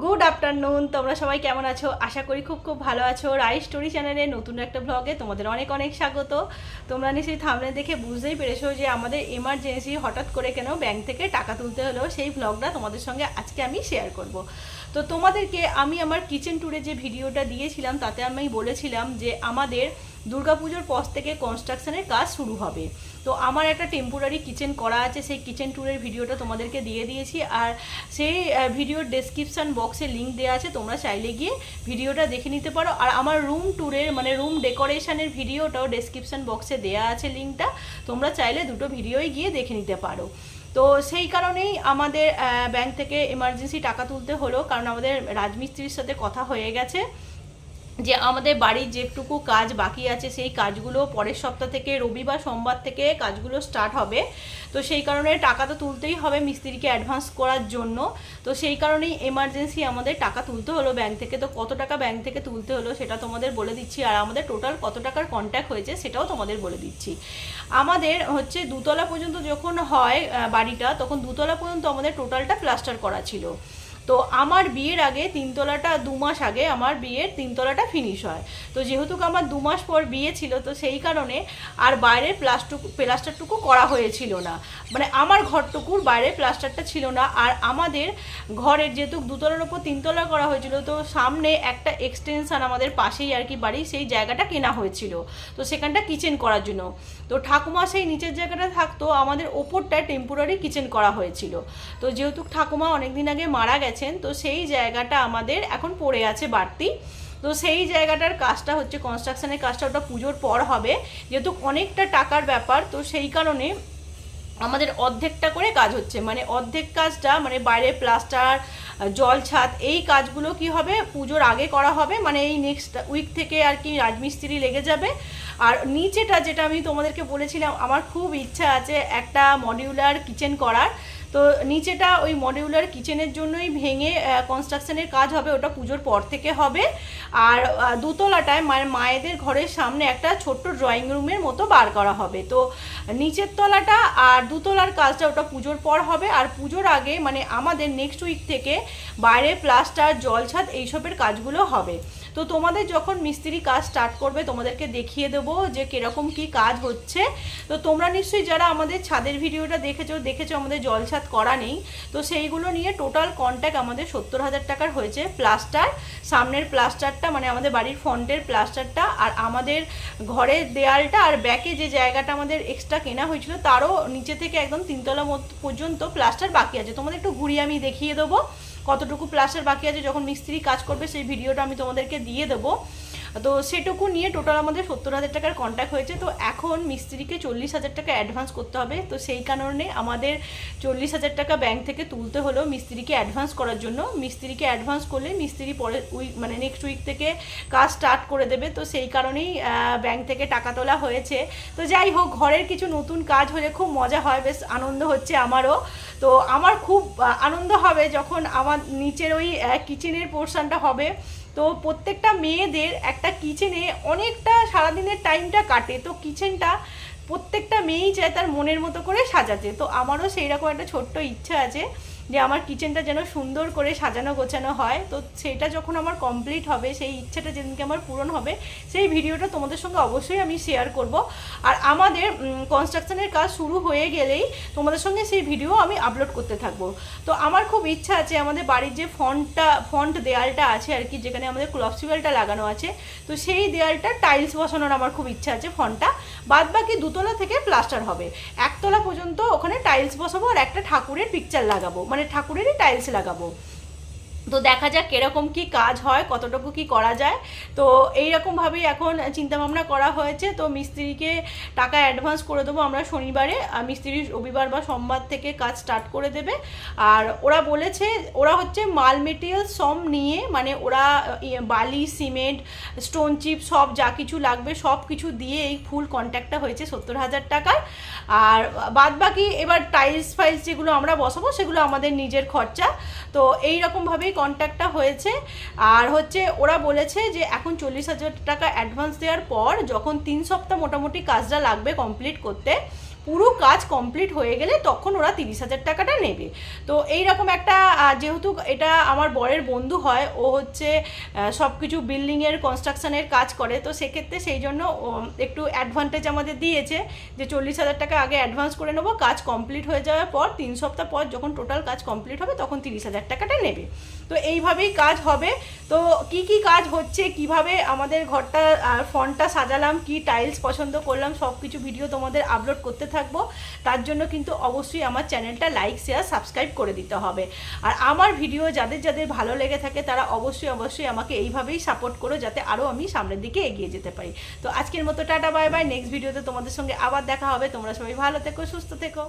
Good afternoon. তোমরা সবাই কেমন আছো? আশা করি খুব খুব ভালো আছো। রাই স্টোরি চ্যানেলে নতুন একটা ব্লগে তোমাদের অনেক অনেক স্বাগত। তোমরা নিশ্চয়ই থাম্বনেল দেখে বুঝতেই পেরেছো যে আমাদের এমার্জেন্সি হঠাৎ করে কেন ব্যাংক থেকে টাকা তুলতে হলো, সেই ব্লগটা তোমাদের সঙ্গে আজকে আমি শেয়ার করব। তো তোমাদেরকে আমি আমার কিচেন ট্যুরে যে ভিডিওটা দিয়েছিলাম তাতে আমি বলেছিলাম যে আমাদের দুর্গাপুজোর পর থেকে কনস্ট্রাকশনের কাজ শুরু হবে। তো আমার একটা টেম্পোরারি কিচেন করা আছে, সেই কিচেন ট্যুরের ভিডিওটা তোমাদেরকে দিয়ে দিয়েছি। আর সেই ভিডিওর ডেসক্রিপশান বক্সে লিঙ্ক দেওয়া আছে, তোমরা চাইলে গিয়ে ভিডিওটা দেখে নিতে পারো। আর আমার রুম ট্যুরের মানে রুম ডেকোরেশনের ভিডিওটাও ডেসক্রিপশান বক্সে দেওয়া আছে লিঙ্কটা, তোমরা চাইলে দুটো ভিডিওই গিয়ে দেখে নিতে পারো। তো সেই কারণেই আমাদের ব্যাংক থেকে এমার্জেন্সি টাকা তুলতে হলো, কারণ আমাদের রাজমিস্ত্রির সাথে কথা হয়ে গেছে যে আমাদের বাড়ির যেটুকু কাজ বাকি আছে সেই কাজগুলো পরের সপ্তাহ থেকে রবিবার সোমবার থেকে কাজগুলো স্টার্ট হবে। তো সেই কারণে টাকা তো তুলতেই হবে মিস্ত্রিকে অ্যাডভান্স করার জন্য। তো সেই কারণেই এমার্জেন্সি আমাদের টাকা তুলতে হলো ব্যাংক থেকে। তো কত টাকা ব্যাংক থেকে তুলতে হলো সেটা তোমাদের বলে দিচ্ছি, আর আমাদের টোটাল কত টাকার কন্ট্যাক্ট হয়েছে সেটাও তোমাদের বলে দিচ্ছি। আমাদের হচ্ছে দুতলা পর্যন্ত যখন হয় বাড়িটা, তখন দুতলা পর্যন্ত আমাদের টোটালটা প্লাস্টার করা ছিল। তো আমার বিয়ের আগে তিনতলাটা 2 মাস আগে আমার বিয়ের তিনতলাটা ফিনিশ হয়। তো যেহেতু আমার 2 মাস পর বিয়ে ছিল, তো সেই কারণে আর বাইরের প্লাস্টারটুকু করা হয়েছিল না, মানে আমার ঘরটুকুর বাইরে প্লাস্টারটা ছিল না। আর আমাদের ঘরের যেহেতু দুতলার ওপর তিনতলা করা হয়েছিল, তো সামনে একটা এক্সটেনশন আমাদের পাশেই আর কি বাড়ি, সেই জায়গাটা কেনা হয়েছিল তো সেখানটা কিচেন করার জন্য। তো ঠাকুমা সেই নিচের জায়গাটা থাকতো, আমাদের ওপরটায় টেম্পোরারি কিচেন করা হয়েছিল। তো যেহেতু ঠাকুমা অনেকদিন আগে মারা গেছেন, তো সেই জায়গাটা আমাদের এখন পড়ে আছে বাড়তি। তো সেই জায়গাটার কাজটা হচ্ছে কনস্ট্রাকশনের কাজটা, ওটা পুজোর পর হবে। যেহেতু অনেকটা টাকার ব্যাপার, তো সেই কারণে আমাদের অর্ধেকটা করে কাজ হচ্ছে, মানে অর্ধেক কাজটা মানে বাইরে প্লাস্টার জল ছাদ এই কাজগুলো কি হবে পুজোর আগে করা হবে, মানে এই নেক্সট উইক থেকে আর কি রাজমিস্ত্রি লেগে যাবে। আর নিচেটা যেটা আমি তোমাদেরকে বলেছিলাম আমার খুব ইচ্ছা আছে একটা মডিউলার কিচেন করার, তো নিচেটা ওই মডিউলার কিচেনের জন্যই ভেঙে কনস্ট্রাকশনের কাজ হবে, ওটা পুজোর পর থেকে হবে। আর দোতলাটায় মায়েদের ঘরের সামনে একটা ছোট্ট ড্রয়িং রুমের মতো বার করা হবে। তো নিচের তলাটা আর দুতলার কাজটা ওটা পুজোর পর হবে। আর পুজোর আগে মানে আমাদের নেক্সট উইক থেকে বাইরে প্লাস্টার জল ছাদ এইসবের কাজগুলো হবে। তো তোমাদের যখন মিস্ত্রি কাজ স্টার্ট করবে তোমাদেরকে দেখিয়ে দেবো যে কীরকম কী কাজ হচ্ছে। তো তোমরা নিশ্চয়ই যারা আমাদের ছাদের ভিডিওটা দেখেছো আমাদের জল ছাদ করা নেই, তো সেইগুলো নিয়ে টোটাল কন্ট্যাক্ট আমাদের 70,000 টাকার হয়েছে। প্লাস্টার সামনের প্লাস্টারটা মানে আমাদের বাড়ির ফ্রন্টের প্লাস্টারটা, আর আমাদের ঘরের দেয়ালটা, আর ব্যাকে যে জায়গাটা আমাদের এক্সট্রা কেনা হয়েছিল তারও নিচে থেকে একদম তিনতলা পর্যন্ত প্লাস্টার বাকি আছে। তোমাদের একটু ঘুরিয়ে আমি দেখিয়ে দেবো কতটুকু প্লাস্টার বাকি আছে, যখন মিস্ত্রি কাজ করবে সেই ভিডিওটা আমি তোমাদেরকে দিয়ে দেবো। তো সেটুকু নিয়ে টোটাল আমাদের 70,000 টাকার কন্ট্যাক্ট হয়েছে। তো এখন মিস্ত্রিকে 40,000 টাকা অ্যাডভান্স করতে হবে, তো সেই কারণে আমাদের 40,000 টাকা ব্যাংক থেকে তুলতে হলো মিস্ত্রিকে অ্যাডভান্স করার জন্য। মিস্ত্রিকে অ্যাডভান্স করলে মিস্ত্রি পরে মানে নেক্সট উইক থেকে কাজ স্টার্ট করে দেবে, তো সেই কারণেই ব্যাংক থেকে টাকা তোলা হয়েছে। তো যাই হোক, ঘরের কিছু নতুন কাজ হলে খুব মজা হয়, বেশ আনন্দ হচ্ছে আমারও। তো আমার খুব আনন্দ হবে যখন আমার নিচের ওই কিচেনের পোর্শনটা হবে। তো প্রত্যেকটা মেয়েদের একটা কিচেনে অনেকটা সারাদিনের টাইমটা কাটে, তো কিচেনটা প্রত্যেকটা মেয়েই চায় তার মনের মতো করে সাজাতে। তো আমারও সেই রকম একটা ছোট্ট ইচ্ছা আছে যে আমার কিচেনটা যেন সুন্দর করে সাজানো গোছানো হয়। তো সেটা যখন আমার কমপ্লিট হবে, সেই ইচ্ছাটা যেদিনকে আমার পূরণ হবে, সেই ভিডিওটা তোমাদের সঙ্গে অবশ্যই আমি শেয়ার করব। আর আমাদের কনস্ট্রাকশনের কাজ শুরু হয়ে গেলেই তোমাদের সঙ্গে সেই ভিডিও আমি আপলোড করতে থাকবো। তো আমার খুব ইচ্ছা আছে আমাদের বাড়ির যে ফ্রন্ট দেয়ালটা আছে আর কি, যেখানে আমাদের ক্লপসিওয়ালটা লাগানো আছে, তো সেই দেয়ালটা টাইলস বসানোর আমার খুব ইচ্ছা আছে ফ্রন্টটা। বাদ বাকি দুতলা থেকে প্লাস্টার হবে, একতলা পর্যন্ত ওখানে টাইলস বসাবো আর একটা ঠাকুরের পিকচার লাগাবো, মানে ঠাকুরেরই টাইলস লাগাবো। তো দেখা যাক কিরকম কি কাজ হয়, কতটুকু কি করা যায়। তো এইরকমভাবেই এখন চিন্তাভাবনা করা হয়েছে। তো মিস্ত্রিকে টাকা অ্যাডভান্স করে দেবো আমরা শনিবারে, আর মিস্ত্রি রবিবার বা সোমবার থেকে কাজ স্টার্ট করে দেবে। আর ওরা বলেছে ওরা হচ্ছে মাল মেটেরিয়াল সব নিয়ে, মানে ওরা বালি সিমেন্ট স্টোন চিপ সব যা কিছু লাগবে সব কিছু দিয়ে এই ফুল কন্ট্যাক্টটা হয়েছে 70,000 টাকার। আর বাদ বাকি এবার টাইলস ফাইলস যেগুলো আমরা বসাবো সেগুলো আমাদের নিজের খরচা। তো এইরকমভাবেই কন্ট্যাক্টটা হয়েছে। আর হচ্ছে ওরা বলেছে যে এখন 40,000 টাকা অ্যাডভান্স দেওয়ার পর যখন 3 সপ্তাহ মোটামুটি কাজটা লাগবে কমপ্লিট করতে, পুরো কাজ কমপ্লিট হয়ে গেলে তখন ওরা 30,000 টাকাটা নেবে। তো এইরকম একটা যেহেতু এটা আমার বরের বন্ধু হয়, ও হচ্ছে সব কিছু বিল্ডিংয়ের কনস্ট্রাকশনের কাজ করে, তো সেক্ষেত্রে সেই জন্য একটু অ্যাডভান্টেজ আমাদের দিয়েছে যে 40,000 টাকা আগে অ্যাডভান্স করে নেবো, কাজ কমপ্লিট হয়ে যাওয়ার পর 3 সপ্তাহ পর যখন টোটাল কাজ কমপ্লিট হবে তখন 30,000 টাকাটা নেবে। তো এইভাবেই কাজ হবে। তো কি কি কাজ হচ্ছে, কিভাবে আমাদের ঘরটা ফ্রন্টটা সাজালাম, কি টাইলস পছন্দ করলাম, সব কিছু ভিডিও তোমাদের আপলোড করতে থাকবো। তার জন্য কিন্তু অবশ্যই আমার চ্যানেলটা লাইক শেয়ার সাবস্ক্রাইব করে দিতে হবে। আর আমার ভিডিও যাদের যাদের ভালো লেগে থাকে তারা অবশ্যই আমাকে এইভাবেই সাপোর্ট করো, যাতে আরও আমি সামনের দিকে এগিয়ে যেতে পারি। তো আজকের মতো টাটা বাই বাই, নেক্সট ভিডিওতে তোমাদের সঙ্গে আবার দেখা হবে। তোমরা সবাই ভালো থেকো, সুস্থ থেকো।